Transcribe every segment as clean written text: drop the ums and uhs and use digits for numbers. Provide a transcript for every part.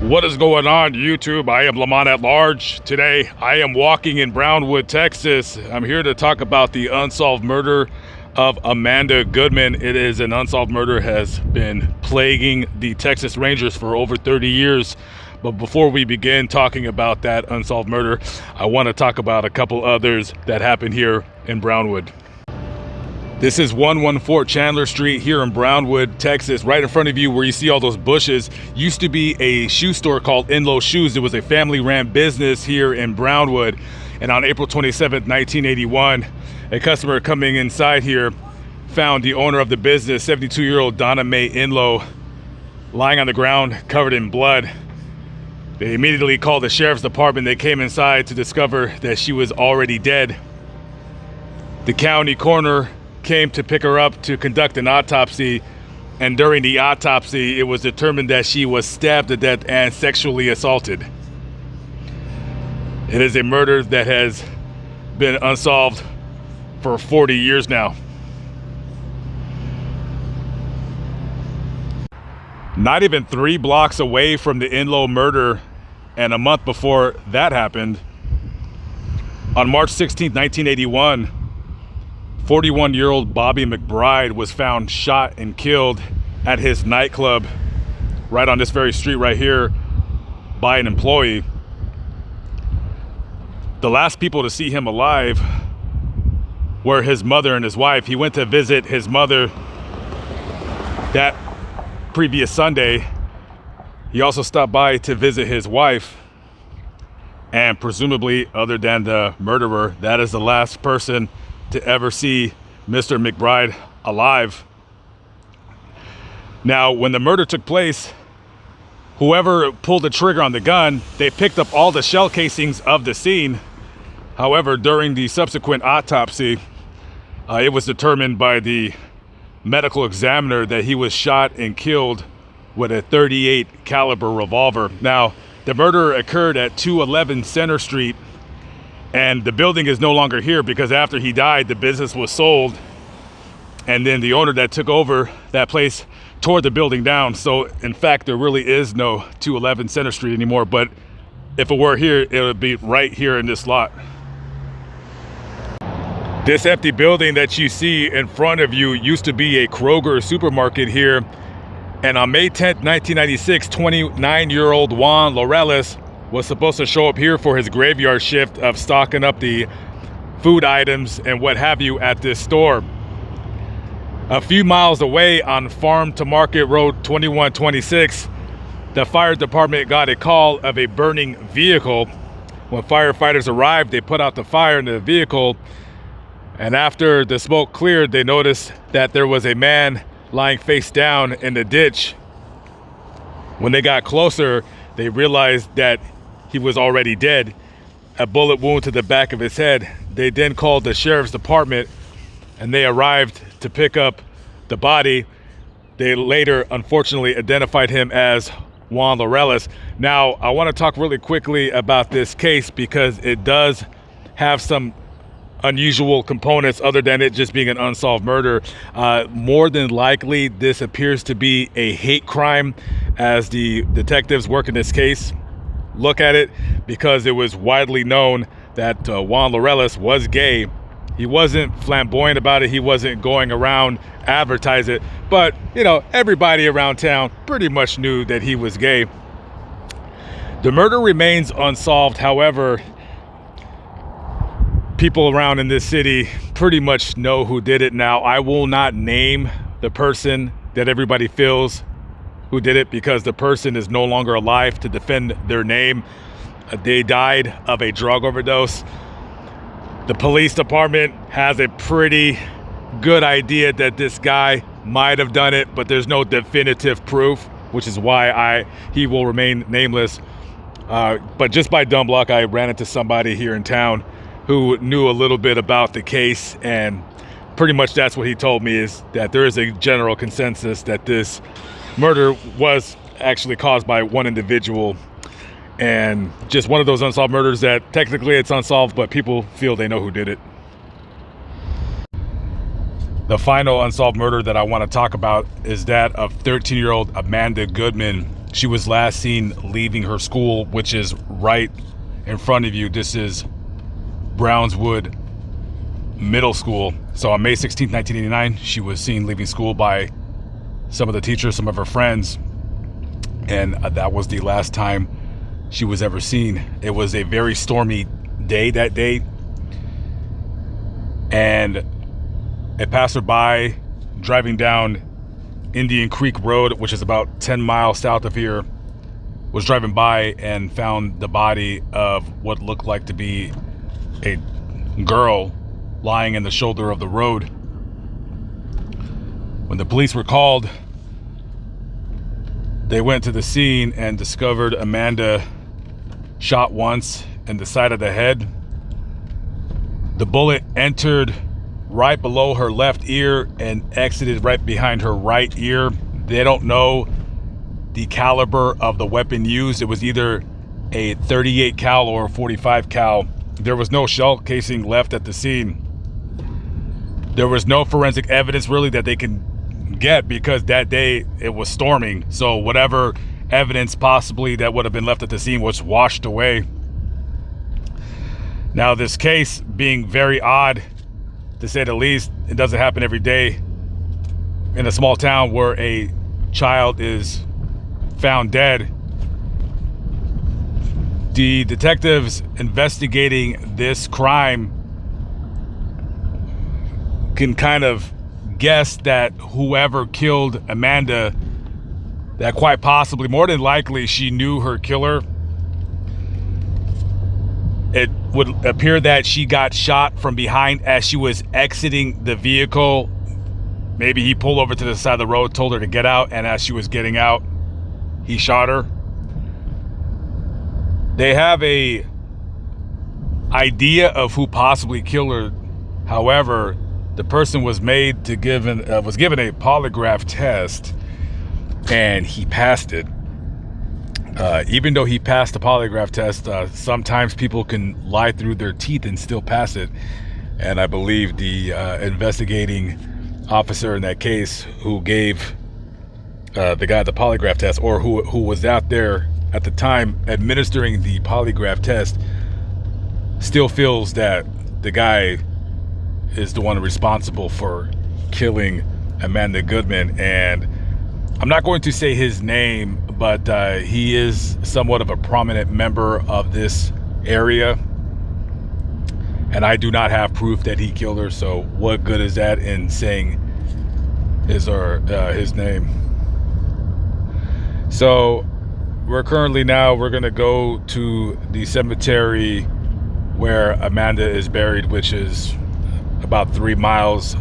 What is going on, YouTube? I am Lamont at large. Today I am walking in Brownwood, Texas. I'm here to talk about the unsolved murder of Amanda Goodman. It is an unsolved murder, has been plaguing the Texas Rangers for over 30 years. But before we begin talking about that unsolved murder, I want to talk about a couple others that happened here in Brownwood. This is 114 Chandler Street here in Brownwood, Texas. Right in front of you where you see all those bushes used to be a shoe store called Inlo Shoes. It was a family-ran business here in Brownwood. And on April 27th, 1981, a customer coming inside here found the owner of the business, 72-year-old Donna Mae Inlo, lying on the ground covered in blood. They immediately called the sheriff's department. They came inside to discover that she was already dead. The county coroner came to pick her up to conduct an autopsy, and during the autopsy it was determined that she was stabbed to death and sexually assaulted. It is a murder that has been unsolved for 40 years now. Not even 3 blocks away from the Inlo murder, and a month before that happened, on March 16, 1981, 41-year-old Bobby Mcbride was found shot and killed at his nightclub right on this very street right here by an employee. The last people to see him alive were his mother and his wife. He went to visit his mother that previous Sunday. He also stopped by to visit his wife, and presumably, other than the murderer, that is the last person to ever see Mr. Mcbride alive. Now, when the murder took place, whoever pulled the trigger on the gun, they picked up all the shell casings of the scene. However, during the subsequent autopsy, it was determined by the medical examiner that he was shot and killed with a .38 caliber revolver. Now, the murder occurred at 211 Center Street, and the building is no longer here because after he died, the business was sold, and then the owner that took over that place tore the building down. So in fact, there really is no 211 Center Street anymore, but if it were here, it would be right here in this lot. This empty building that you see in front of you used to be a Kroger supermarket here. And on May 10th, 1996, 29-year-old Juan Flores was supposed to show up here for his graveyard shift of stocking up the food items and what have you at this store. A few miles away on Farm to Market Road 2126, the fire department got a call of a burning vehicle. When firefighters arrived, they put out the fire in the vehicle, and after the smoke cleared, they noticed that there was a man lying face down in the ditch. When they got closer, they realized that he was already dead, a bullet wound to the back of his head. They then called the sheriff's department, and they arrived to pick up the body. They later, unfortunately, identified him as Juan Flores. Now, I want to talk really quickly about this case because it does have some unusual components other than it just being an unsolved murder. More than likely, this appears to be a hate crime as the detectives working this case look at it, because it was widely known that Juan Flores was gay. He wasn't flamboyant about it. He wasn't going around advertise it, but you know, everybody around town pretty much knew that he was gay. The murder remains unsolved. However, people around in this city pretty much know who did it now. I will not name the person that everybody feels who did it because the person is no longer alive to defend their name. They died of a drug overdose. The police department has a pretty good idea that this guy might have done it, but there's no definitive proof, which is why he will remain nameless. But just by dumb luck, I ran into somebody here in town who knew a little bit about the case, and pretty much that's what he told me, is that there is a general consensus that this murder was actually caused by one individual, and just one of those unsolved murders that technically it's unsolved, but people feel they know who did it. The final unsolved murder that I want to talk about is that of 13-year-old Amanda Goodman. She was last seen leaving her school, which is right in front of you. This is Brownwood Middle School. So on May 16th, 1989, she was seen leaving school by some of the teachers, some of her friends, and that was the last time she was ever seen. It was a very stormy day that day, and a passerby driving down Indian Creek Road, which is about 10 miles south of here, was driving by and found the body of what looked like to be a girl lying in the shoulder of the road. When the police were called, they went to the scene and discovered Amanda shot once in the side of the head. The bullet entered right below her left ear and exited right behind her right ear. They don't know the caliber of the weapon used. It was either a 38 cal or a 45 cal. There was no shell casing left at the scene. There was no forensic evidence really that they could get because that day it was storming. So whatever evidence possibly that would have been left at the scene was washed away. Now, this case being very odd, to say the least, it doesn't happen every day in a small town where a child is found dead. The detectives investigating this crime can kind of guess that whoever killed Amanda, that quite possibly, more than likely, she knew her killer. It would appear that she got shot from behind as she was exiting the vehicle. Maybe he pulled over to the side of the road, told her to get out, and as she was getting out, he shot her. They have a idea of who possibly killed her. However, the person was given a polygraph test, and he passed it. Even though he passed the polygraph test, sometimes people can lie through their teeth and still pass it. And I believe the investigating officer in that case who gave the guy the polygraph test, or who was out there at the time administering the polygraph test, still feels that the guy is the one responsible for killing Amanda Goodman. And I'm not going to say his name, but he is somewhat of a prominent member of this area, and I do not have proof that he killed her, so what good is that in saying his name? So we're gonna go to the cemetery where Amanda is buried, which is about 3 miles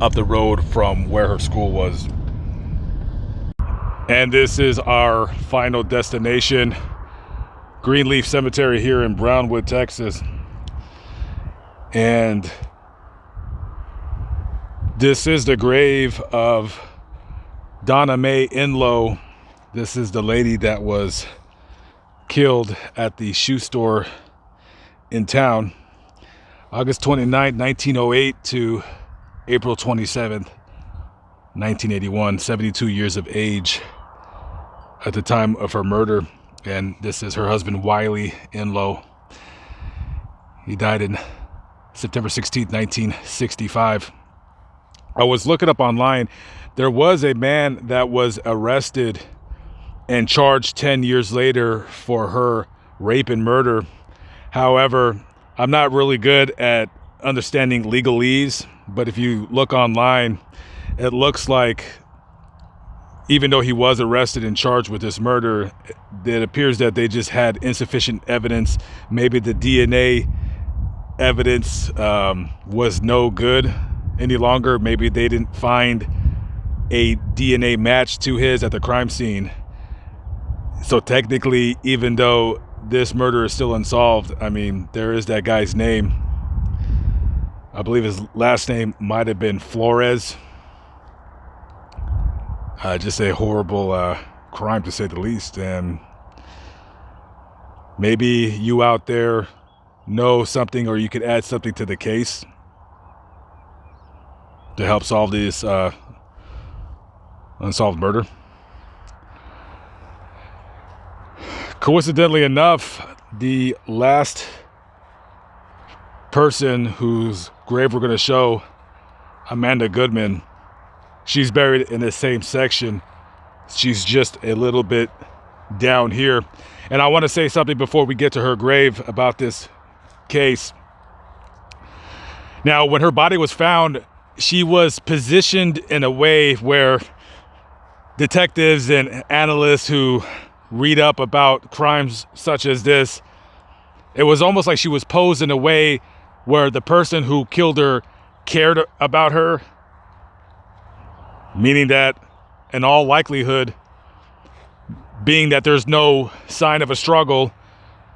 up the road from where her school was. And this is our final destination, Greenleaf Cemetery here in Brownwood, Texas. And this is the grave of Donna Mae Inlo. This is the lady that was killed at the shoe store in town, August 29, 1908 to April 27th, 1981, 72 years of age at the time of her murder. And this is her husband, Wiley Inlo. He died in September 16th, 1965. I was looking up online. There was a man that was arrested and charged 10 years later for her rape and murder. However, I'm not really good at understanding legalese, but if you look online, it looks like even though he was arrested and charged with this murder, it appears that they just had insufficient evidence. Maybe the DNA evidence was no good any longer. Maybe they didn't find a DNA match to his at the crime scene. So technically, even though this murder is still unsolved, I mean, there is that guy's name. I believe his last name might have been Flores. Just a horrible crime, to say the least. And maybe you out there know something, or you could add something to the case to help solve this unsolved murder. Coincidentally enough, the last person whose grave we're going to show, Amanda Goodman, she's buried in the same section. She's just a little bit down here. And I want to say something before we get to her grave about this case. Now, when her body was found, she was positioned in a way where detectives and analysts who read up about crimes such as this, it was almost like she was posed in a way where the person who killed her cared about her, meaning that in all likelihood, being that there's no sign of a struggle,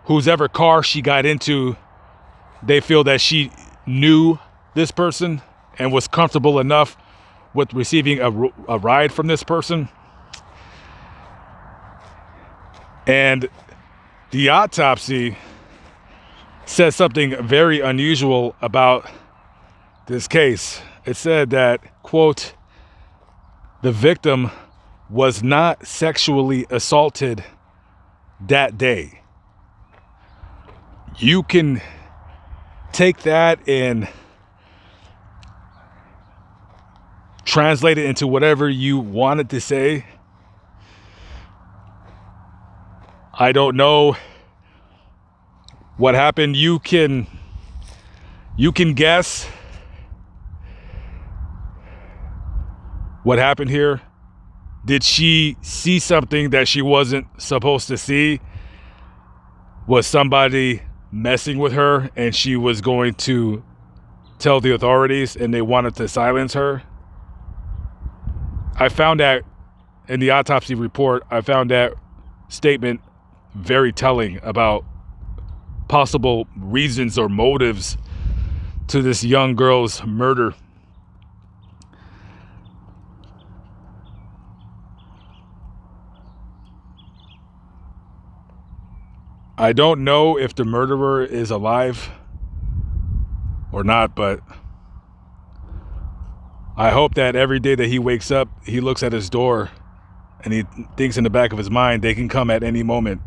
whosever car she got into, they feel that she knew this person and was comfortable enough with receiving a ride from this person. And the autopsy says something very unusual about this case. It said that, quote, the victim was not sexually assaulted that day. You can take that and translate it into whatever you wanted to say. I don't know what happened. You can guess what happened here. Did she see something that she wasn't supposed to see? Was somebody messing with her and she was going to tell the authorities and they wanted to silence her? I found that in the autopsy report, I found that statement very telling about possible reasons or motives to this young girl's murder. I don't know if the murderer is alive or not, but I hope that every day that he wakes up, he looks at his door and he thinks in the back of his mind, they can come at any moment.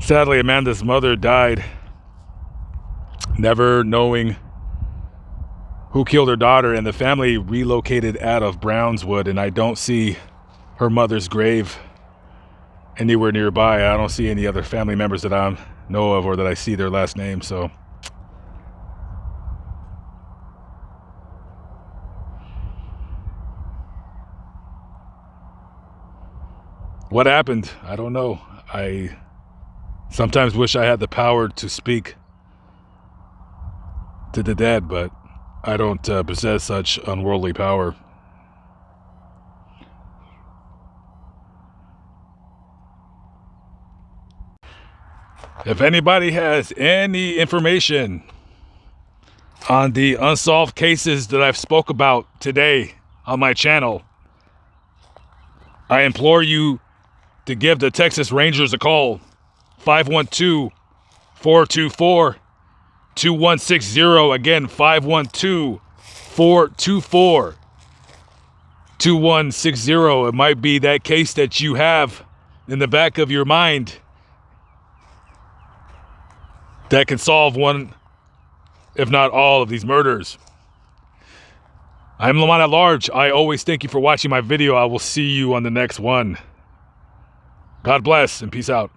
Sadly, Amanda's mother died, never knowing who killed her daughter, and the family relocated out of Brownwood, and I don't see her mother's grave anywhere nearby. I don't see any other family members that I know of or that I see their last name. So what happened? I don't know. I sometimes wish I had the power to speak to the dead, but I don't possess such unworldly power. If anybody has any information on the unsolved cases that I've spoke about today on my channel, I implore you to give the Texas Rangers a call. 512-424-2160. Again, 512-424-2160. It might be that case that you have in the back of your mind that can solve one, if not all, of these murders. I'm Lamont at Large. I always thank you for watching my video. I will see you on the next one. God bless and peace out.